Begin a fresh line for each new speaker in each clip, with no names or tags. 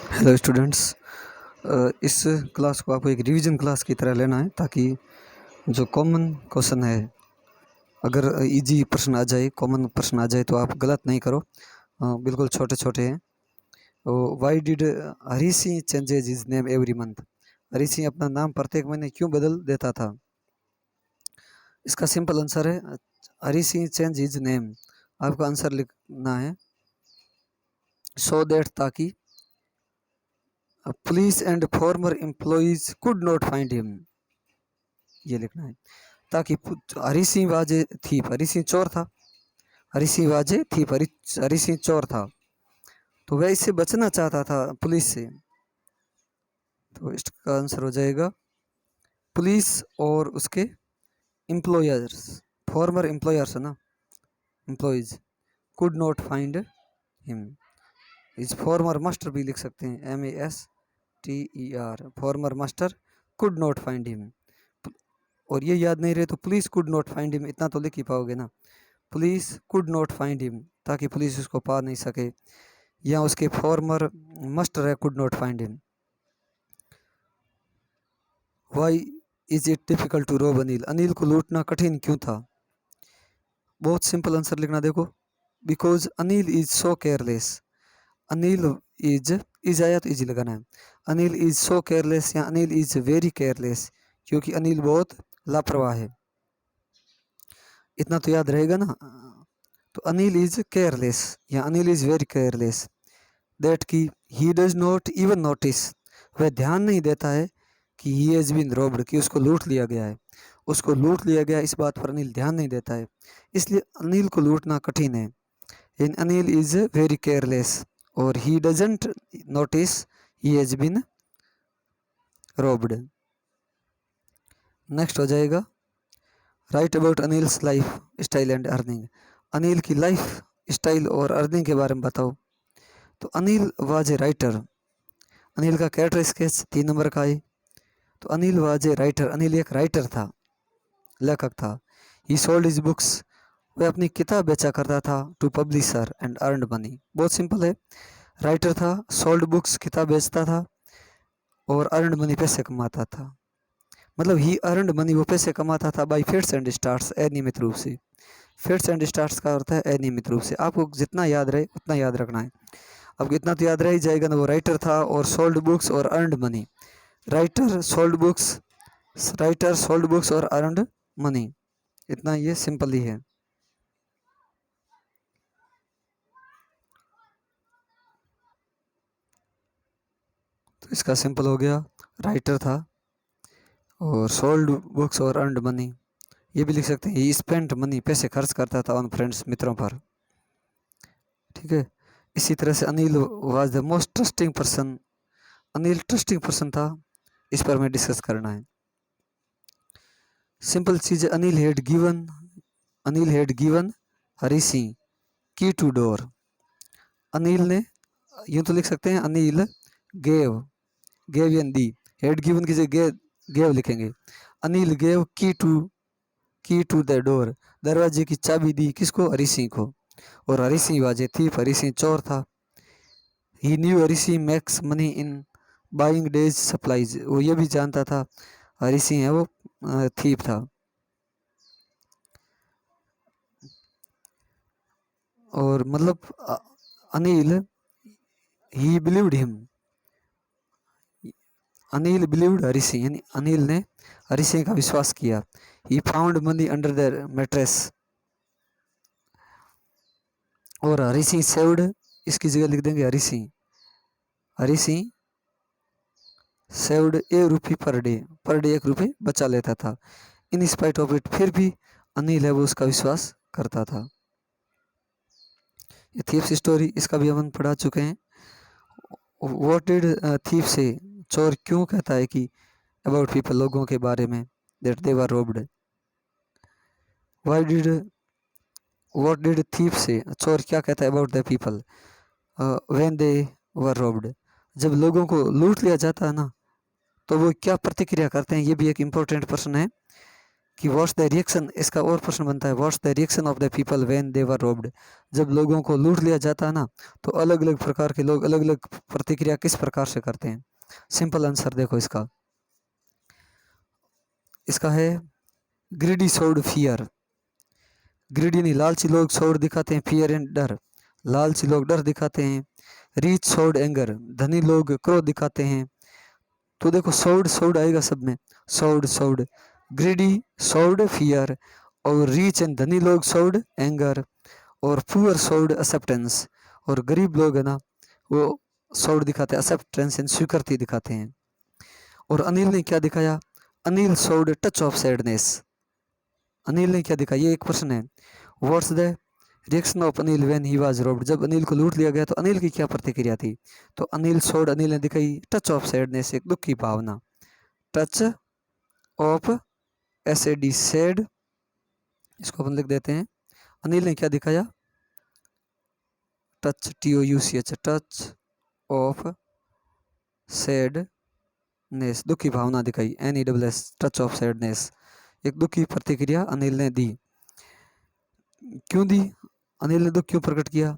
Hello students. इस class को आपको एक रिवीजन क्लास की तरह लेना है ताकि जो कॉमन क्वेश्चन है, अगर इजी प्रश्न आ जाए, कॉमन प्रश्न आ जाए तो आप गलत नहीं करो। बिल्कुल छोटे छोटे हैं। Why did Hari Singh changes his name every month? Hari Singh अपना नाम प्रत्येक महीने क्यों बदल देता था? इसका सिंपल आंसर है Hari Singh change his name. आपका आंसर लिखना है सो दैट, ताकि police and farmer employees could not find him. ये लिखना है ताकि हरी सिंह वाजे थी, हरी सिंह चोर था, हरी सिंह वाजे थी, हरी सिंह चोर था, तो वह इससे बचना चाहता था पुलिस से। तो इसका आंसर हो जाएगा पुलिस और उसके एम्प्लॉयर्स, फॉर्मर एम्प्लॉयर्स है ना, employees could not find him. इस फॉर्मर मास्टर भी लिख सकते हैं, MASTER, former master could not find him. और ये याद नहीं रहे तो police could not find him, इतना तो लिख ही पाओगे ना। Police could not find him, ताकि पुलिस उसको पा नहीं सके, या उसके फॉर्मर मस्ट है could not find him. Why is it difficult to rob Anil? Anil को लूटना कठिन क्यों था? बहुत सिंपल आंसर लिखना, देखो, because Anil is so careless. Anil is आया तो इजी लगाना है। अनिल इज सो केयरलेस या अनिल इज वेरी केयरलेस, क्योंकि अनिल बहुत लापरवाह है। इतना तो याद रहेगा ना। तो अनिल इज केयरलेस या Anil is very careless. That की he does not even notice, वह ध्यान नहीं देता है कि ही हैज बीन रोब्ड, कि उसको लूट लिया गया है। उसको लूट लिया गया, इस बात पर अनिल ध्यान नहीं देता है, इसलिए अनिल को लूटना कठिन है। In Anil is very careless और he doesn't notice he has been robbed. Next हो जाएगा right about Anil's life style and earning. Anil की लाइफ स्टाइल और अर्निंग के बारे में बताओ। तो Anil was a writer. Anil का कैरेक्टर स्केच 3 नंबर का है। तो Anil was a writer, Anil एक राइटर था, लेखक था। ही सोल्ड हिज बुक्स, वह अपनी किताब बेचा करता था, to publisher and earned money. बहुत सिंपल है, राइटर था, सोल्ड बुक्स किताब बेचता था, और अर्नड मनी पैसे कमाता था। मतलब ही अर्नड मनी, वो पैसे कमाता था बाई फिट्स एंड स्टार्ट्स, अनियमित रूप से। फिट्स एंड स्टार्ट्स का अर्थ है अनियमित रूप से। आपको जितना याद रहे उतना याद रखना है। अब इतना तो याद रह ही जाएगा ना, वो राइटर था और सोल्ड बुक्स और earned money. Writer sold books, writer sold books और अर्नड मनी, इतना ये सिंपल ही है। तो इसका सिंपल हो गया, राइटर था और सोल्ड बुक्स और अर्नड मनी। ये भी लिख सकते हैं ही स्पेंट मनी, पैसे खर्च करता था ऑन फ्रेंड्स, मित्रों पर। ठीक है। इसी तरह से Anil was the most trusting person. Anil trusting person था, इस पर हमें डिस्कस करना है। सिंपल चीज है, अनिल हैड गिवन हरी सिंह की टू डोर। अनिल ने, यूं तो लिख सकते हैं Anil gave, gave an the, head given की जगह गेव लिखेंगे। अनिल गेव की टू द डोर, दरवाजे की चाबी दी किसको? हरी सिंह को। और हरी सिंह वाजे थीफ, हरी सिंह चोर था। He knew Hari Singh makes money in buying days supplies, वो ये भी जानता था हरी सिंह है वो थीफ था। और मतलब Anil he believed him, Anil believed Hari Singh, यानी अनिल ने हरी सिंह का विश्वास किया। He found money under the mattress, और हरी सिंह सेव्ड, इसकी जगह लिख देंगे Hari Singh saved ₹1 per day, per day ₹1 बचा लेता था। इन स्पाइट ऑफ इट, फिर भी अनिल है वो उसका विश्वास करता था। ये थीफ्स स्टोरी, इसका भी हम पढ़ा चुके हैं। व्हाट डिड थीफ से, चोर क्यों कहता है कि अबाउट पीपल, लोगों के बारे में, that they were robed. Why did, what did thief से, चोर क्या कहता है about the people when they were robed, जब लोगों को लूट लिया जाता है ना, तो वो क्या प्रतिक्रिया करते हैं? ये भी एक इम्पोर्टेंट प्रश्न है कि व्हाट्स द रिएक्शन, इसका और प्रश्न बनता है what's the reaction of the people when they were robed. जब लोगों को लूट लिया जाता है ना, तो अलग अलग प्रकार के लोग अलग अलग प्रतिक्रिया किस प्रकार से करते हैं। सिंपल आंसर देखो इसका, इसका है ग्रीडी शोड फियर। ग्रीडी नहीं, लालची लोग शोड दिखाते हैं फियर एंड डर, लालची लोग डर दिखाते हैं। रीच शोड एंगर, धनी लोग क्रोध दिखाते हैं। तो देखो शोड आएगा सब में, शोड ग्रीडी शोड फियर, और रीच एंड धनी लोग शोड एंगर, और पुअर शोड एक्सेप्टेंस, और गरीब लोग है ना वो शोड दिखाते हैं एक्सेप्टेंस एंड स्वीकृति दिखाते हैं। और अनिल ने क्या दिखाया, Anil showed touch of sadness. Anil ने क्या दिखाया, ये एक प्रश्न है। What's the reaction of Anil when he was robed, जब अनिल को लूट लिया गया तो अनिल की क्या प्रतिक्रिया थी। तो अनिल शोड, अनिल ने दिखाई टच ऑफ सैडनेस, एक दुख की भावना। टच ऑफ एसएडी सैड, इसको अपन लिख देते हैं। अनिल ने क्या दिखाया, touch TOUCH, touch of sadness, दुख की भावना दिखाई। NESS, टच ऑफ सैडनेस, एक दुख की प्रतिक्रिया अनिल ने दी। क्यों दी, अनिल ने दुख क्यों प्रकट किया।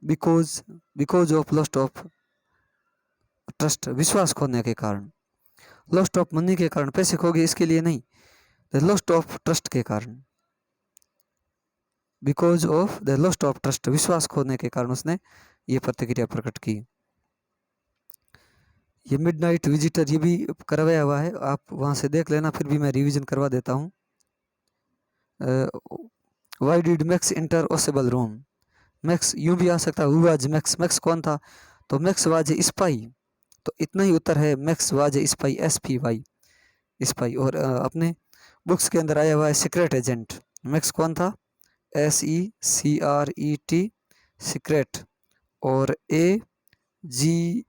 Because of lost of trust, विश्वास खोने के कारण। लॉस्ट ऑफ मनी के कारण, पैसे खो गए इसके लिए नहीं, द लॉस्ट ऑफ ट्रस्ट के कारण। Because of the lost of trust, विश्वास खोने के कारण उसने ये प्रतिक्रिया प्रकट की। ये मिडनाइट विजिटर ये भी करवाया हुआ है, आप वहां से देख लेना, फिर भी मैं रिवीजन करवा देता हूँ। Why did Max enter Osebel room, Max यूं भी आ सकता है, हु वाज मैक्स, मैक्स कौन था, तो मैक्स वाज स्पाई, तो इतना ही उत्तर है, max was spy, SPY spy. और अपने बुक्स के अंदर आया हुआ है सीक्रेट एजेंट, मैक्स कौन था, SECRET सीक्रेट, और AGENT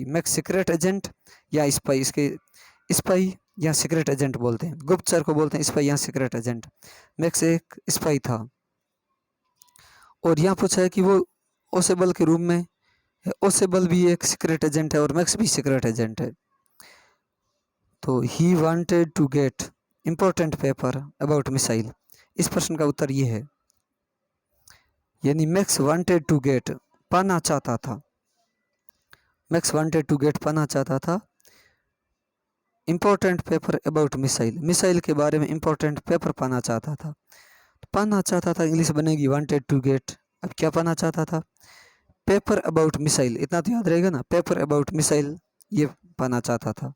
मैक्स सीक्रेट एजेंट या स्पाई, इसके स्पाई या सीक्रेट एजेंट बोलते हैं, गुप्तचर को बोलते हैं स्पाई या सीक्रेट एजेंट। मैक्स एक स्पाई था। और यहाँ पूछा है कि वो ओसेबल के रूम में, ओसेबल भी एक सीक्रेट एजेंट है और मैक्स भी सीक्रेट एजेंट है। तो he wanted to get important paper about missile, इस प्रश्न का उत्तर ये है, यानी मैक्स वांटेड टू गेट, पाना चाहता था, मैक्स वांटेड टू गेट पाना चाहता था important paper about missile, missile के बारे में इंपॉर्टेंट पेपर पाना चाहता था। तो पाना चाहता था इंग्लिश बनेगी वांटेड टू गेट, अब क्या पाना चाहता था, पेपर अबाउट मिसाइल, इतना तो याद रहेगा ना, पेपर अबाउट मिसाइल ये पाना चाहता था।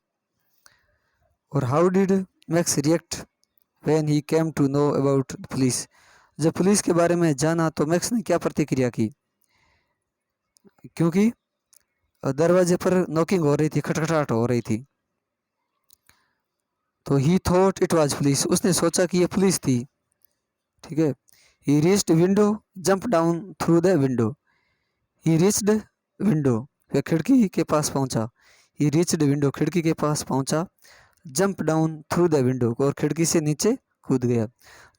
और how did Max react when he came to know about police, जब पुलिस के बारे में जाना तो मैक्स ने क्या प्रतिक्रिया की, क्योंकि दरवाजे पर नॉकिंग हो रही थी, खटखटाहट हो रही थी, तो ही थॉट इट वाज पुलिस, उसने सोचा कि ये पुलिस थी। ठीक है, ही reached window jump down through the window, he reached window, वह खिड़की के पास पहुंचा, ही रीच्ड विंडो, खिड़की के पास पहुंचा, jump down through the window, और खिड़की से नीचे कूद गया।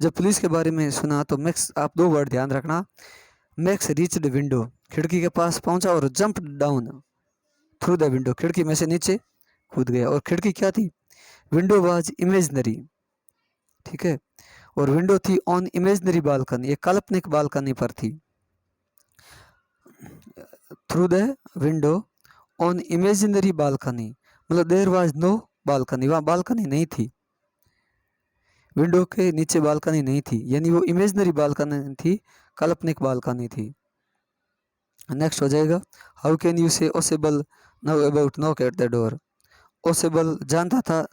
जब पुलिस के बारे में सुना तो मैक्स, आप दो वर्ड ध्यान रखना, मैक्स रीच्ड विंडो, खिड़की के पास पहुंचा, और jump down through the window, खिड़की में से नीचे कूद गया। और खिड़की क्या थी, विंडो वाज इमेजनरी, ठीक है, और विंडो थी ऑन इमेजनरी बालकनी, एक काल्पनिक बालकनी पर थी। Through the window on imaginary balcony, मतलब देयर वाज नो बालकनी, वहाँ बालकनी नहीं थी, विंडो के नीचे बालकनी नहीं थी, यानी वो इमेजिनरी बालकनी थी, काल्पनिक बालकनी थी। नेक्स्ट हो जाएगा, how can you say Osebel know about knock at the door, Osebel जानता था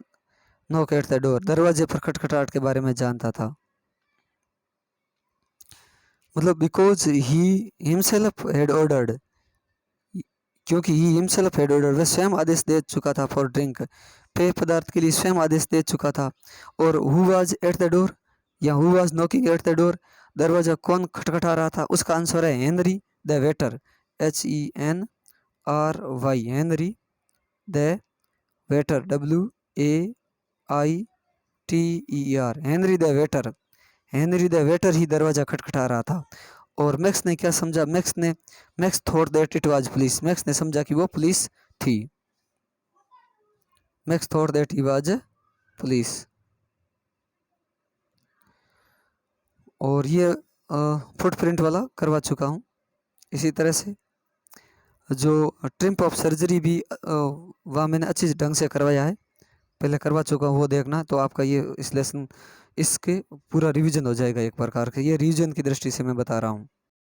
नॉक एट द डोर, दरवाजे पर खटखटाहट के बारे में जानता था, मतलब because he himself had ordered, क्योंकि ही हिमसेल्फ हैड ऑर्डर्ड, वह स्वयं आदेश दे चुका था, फॉर ड्रिंक, पेय पदार्थ के लिए स्वयं आदेश दे चुका था। और who was at the door या who was knocking at the door, दरवाजा कौन खटखटा रहा था, उसका आंसर है Henry the waiter, HENRY, Henry the waiter, WAITER, Henry the waiter, Henry the waiter ही दरवाजा खटखटा रहा था। और मैक्स ने क्या समझा, Max thought that it was police, Max ने समझा कि वो पुलिस थी, Max thought that he was police. और ये फुटप्रिंट वाला करवा चुका हूँ। इसी तरह से जो ट्रिम्प ऑफ सर्जरी भी वह मैंने अच्छी ढंग से करवाया है, पहले करवा चुका हूँ, वो देखना तो आपका ये इस लेसन इसके पूरा रिवीजन हो जाएगा एक प्रकार के। ये रिवीजन की दृष्टि से मैं बता रहा हूँ।